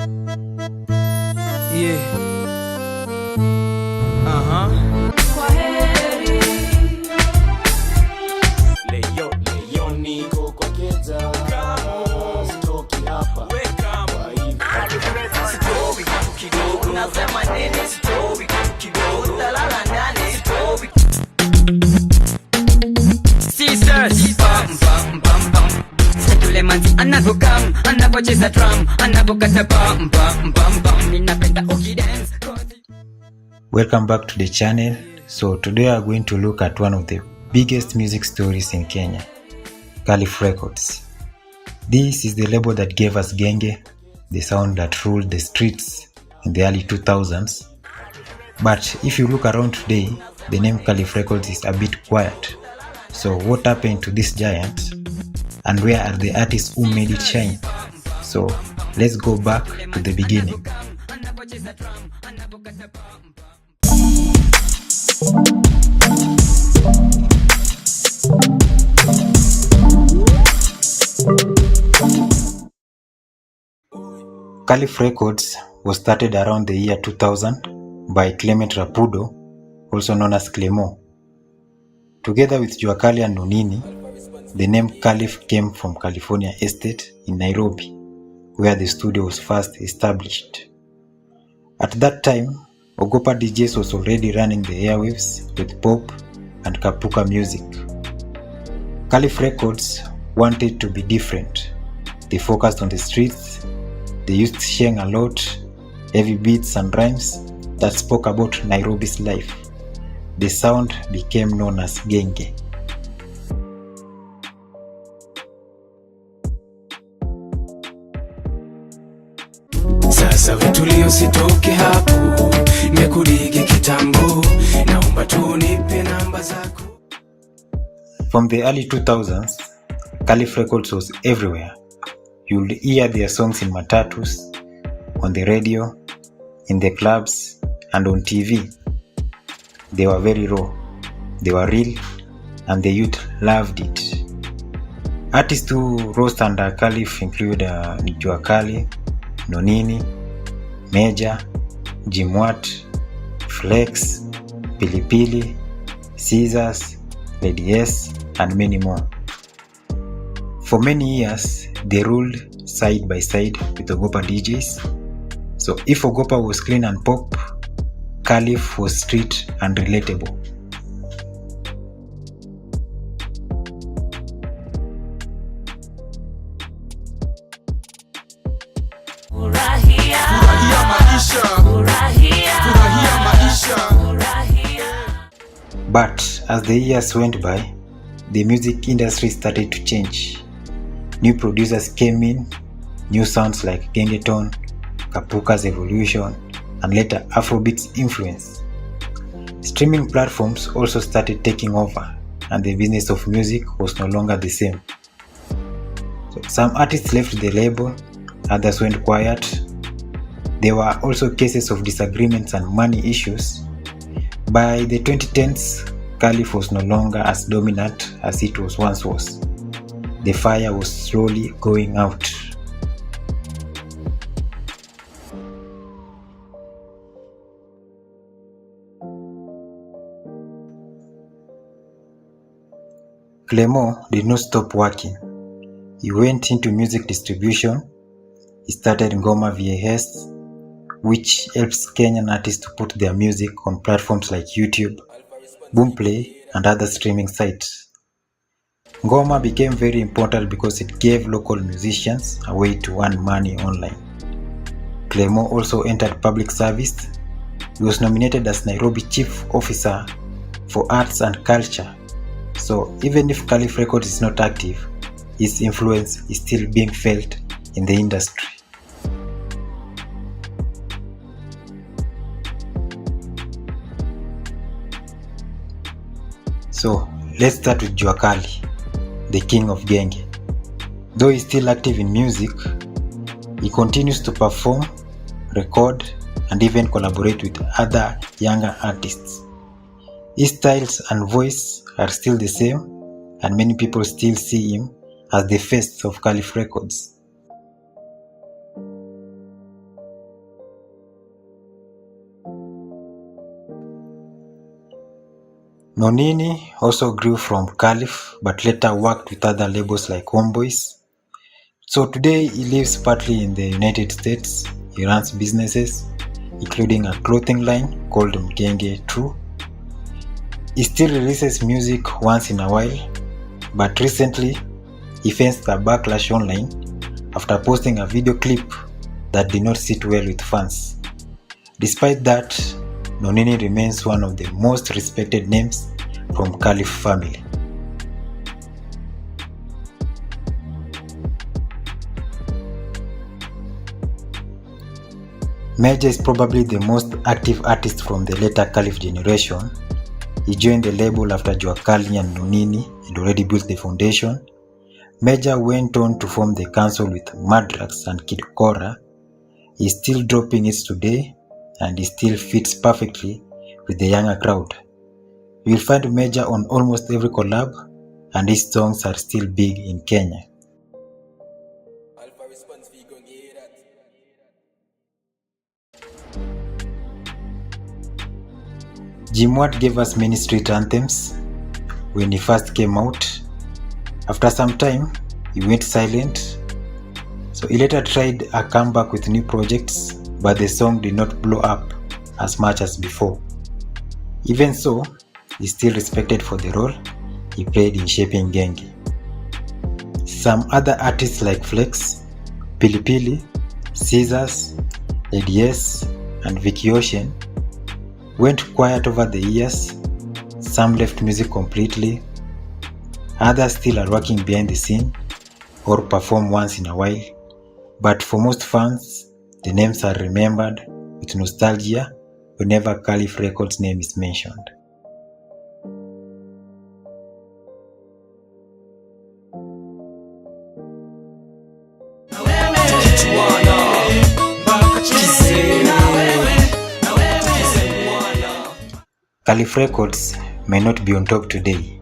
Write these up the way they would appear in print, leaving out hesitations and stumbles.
Yeah. Leo niko kwa keza. Kamo sitoki hapa. Wekamo sitoki kidogo. Unasema nini? Sitoki kidogo. Utalala ndani. Sitoki. Sisters, bam bam bam. Sekule manzi anapokam, anapocheza drum, anapokata bam bam bam bam. Ninapenda ukidance. Welcome back to the channel. So today we are going to look at one of the biggest music stories in Kenya, Calif Records. This is the label that gave us Genge, the sound that ruled the streets in the early 2000s. But if you look around today, the name Calif Records is a bit quiet. So what happened to this giant? And where are the artists who made it shine? So let's go back to the beginning. Calif Records was started around the year 2000 by Clement Rapudo, also known as Clemo. Together with Jua Cali and Nonini, the name Calif came from California Estate in Nairobi, where the studio was first established. At that time, Ogopa DJs was already running the airwaves with pop and kapuka music. Calif Records wanted to be different. They focused on the streets. They used sheng a lot, heavy beats and rhymes that spoke about Nairobi's life. The sound became known as Genge. Sasa vitulio sitoke hapo. Nimekurige kitambo. Naomba tu nipe namba zako. From the early 2000s, Calif Records was everywhere. You'll hear their songs in matatus, on the radio, in the clubs, and on TV. They were very raw, they were real, and the youth loved it. Artists who rose under Calif include Jua Cali, Nonini, Mejja, Jimwat, Flex, Pilipili, Caesars, Lady S, and many more. For many years, they ruled side by side with Ogopa DJs. So if Ogopa was clean and pop, Calif was street and relatable. But as the years went by, the music industry started to change. New producers came in, new sounds like Gengeton, Kapuka's evolution, and later Afrobeat's influence. Streaming platforms also started taking over, and the business of music was no longer the same. So some artists left the label, others went quiet. There were also cases of disagreements and money issues. By the 2010s, Calif was no longer as dominant as it once was. The fire was slowly going out. Clemo did not stop working. He went into music distribution. He started Ngomma VAS, which helps Kenyan artists to put their music on platforms like YouTube, Boomplay, and other streaming sites. Ngomma became very important because it gave local musicians a way to earn money online. Clemo also entered public service. He was nominated as Nairobi Chief Officer for Arts and Culture. So even if Calif Records is not active, his influence is still being felt in the industry. So let's start with Jua Cali, the king of Genge. Though he's still active in music, he continues to perform, record, and even collaborate with other younger artists. His styles and voice are still the same, and many people still see him as the face of Calif Records. Nonini also grew from Calif but later worked with other labels like Homeboys. So today he lives partly in the United States. He runs businesses, including a clothing line called Genge True. He still releases music once in a while, but recently he faced a backlash online after posting a video clip that did not sit well with fans. Despite that, Nonini remains one of the most respected names from Calif family. Mejja is probably the most active artist from the later Calif generation. He joined the label after Jua Cali and Nonini had already built the foundation. Mejja went on to form the council with Madrax and Kid Kora. He's still dropping hits today and he still fits perfectly with the younger crowd. You will find Mejja on almost every collab and his songs are still big in Kenya. Jimwat gave us many street anthems when he first came out. After some time, he went silent. So he later tried a comeback with new projects, but the song did not blow up as much as before. Even so, he's still respected for the role he played in shaping Genge. Some other artists like Flex, Pilipili, Scissors, ADS, and Vicky Ocean went quiet over the years. Some left music completely. Others still are working behind the scene or perform once in a while. But for most fans, the names are remembered with nostalgia whenever Calif Records' name is mentioned. Calif Records may not be on top today,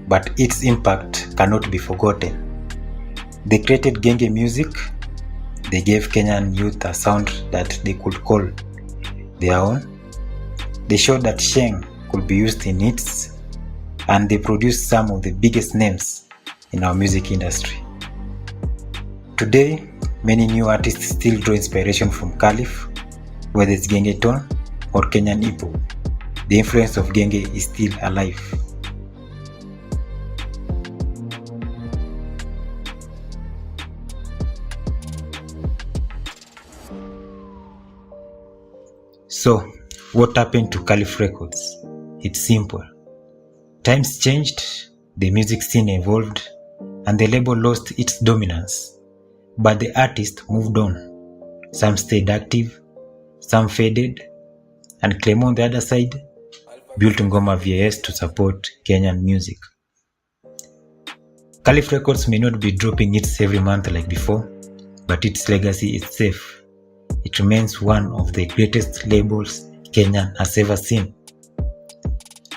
but its impact cannot be forgotten. They created Genge music. They gave Kenyan youth a sound that they could call their own. They showed that Sheng could be used in hits, and they produced some of the biggest names in our music industry. Today, many new artists still draw inspiration from Calif, whether it's Gengeton or Kenyan hip-hop. The influence of Genge is still alive. So, what happened to Calif Records? It's simple. Times changed, the music scene evolved, and the label lost its dominance. But the artist moved on. Some stayed active, some faded, and Clem on the other side built Ngomma VAS to support Kenyan music. Calif Records may not be dropping hits every month like before, but its legacy is safe. It remains one of the greatest labels Kenyan has ever seen.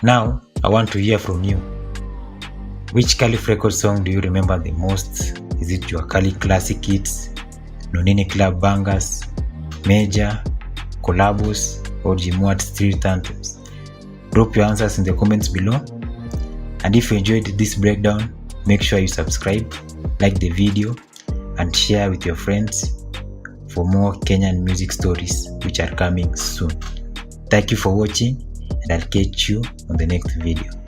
Now, I want to hear from you. Which Calif Records song do you remember the most? Is it Jua Cali classic hits, Nonini club bangers, Mejja, collabos, or Jimwat street anthems? Drop your answers in the comments below. And if you enjoyed this breakdown, make sure you subscribe, like the video, and share with your friends for more Kenyan music stories which are coming soon. Thank you for watching, and I'll catch you on the next video.